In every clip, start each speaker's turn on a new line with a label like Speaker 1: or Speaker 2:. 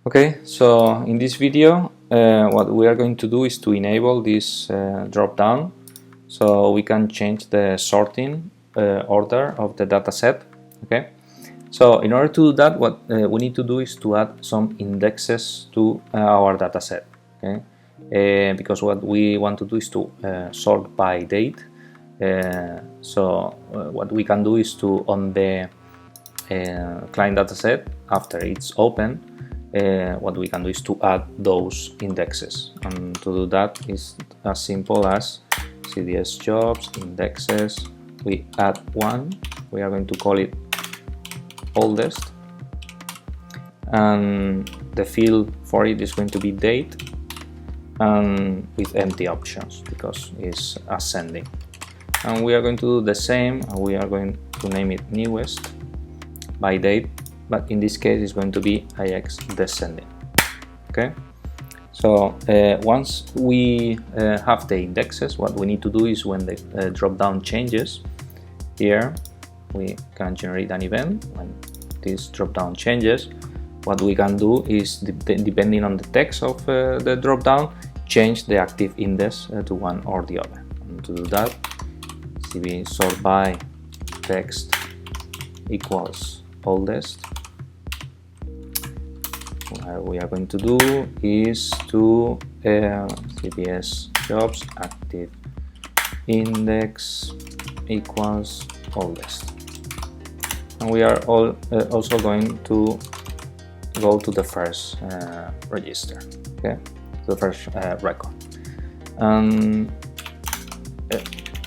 Speaker 1: Okay, so in this video what we are going to do is to enable this drop down so we can change the sorting order of the dataset. Okay, so in order to do that, what we need to do is to add some indexes to our dataset. Okay, because what we want to do is to sort by date. So what we can do is to, on the client dataset, after it's open, what we can do is to add those indexes, and to do that is as simple as CDS jobs indexes. We add one, we are going to call it oldest, and the field for it is going to be date, and with empty options because it's ascending. And we are going to do the same, and we are going to name it newest by date, but in this case it's going to be IX descending. Okay, so once we have the indexes, what we need to do is when the drop down changes, here we can generate an event. When this drop down changes, what we can do is, depending on the text of the drop down, change the active index to one or the other. And to do that, cv sort by text equals oldest. What we are going to do is to CBS jobs active index equals oldest, and we are also going to go to the first register, okay, the first record.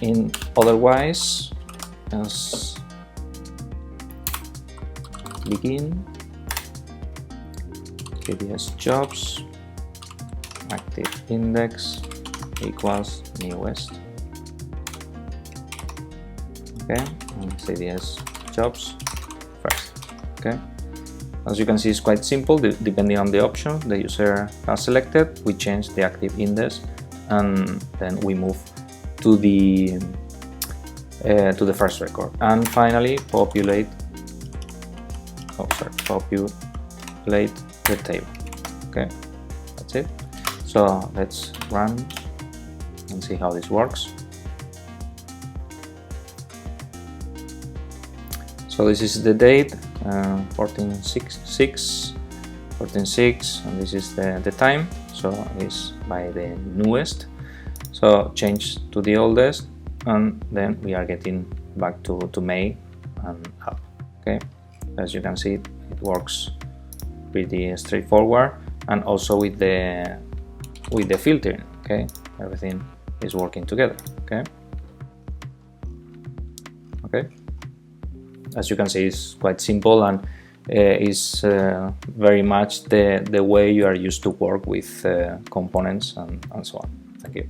Speaker 1: In otherwise, as begin CBS jobs active index equals newest. Okay, and CDS jobs first. Okay, as you can see, it's quite simple. Depending on the option the user has selected, we change the active index, and then we move to the first record, and finally populate the table. Okay, that's it. So let's run and see how this works. So this is the date, 14/6, and this is the time, so it's by the newest. So change to the oldest, and then we are getting back to May and up. Okay, as you can see, it works pretty straightforward, and also with the filtering. Okay, everything is working together. Okay, as you can see, it's quite simple, and is very much the way you are used to work with components and so on. Thank you.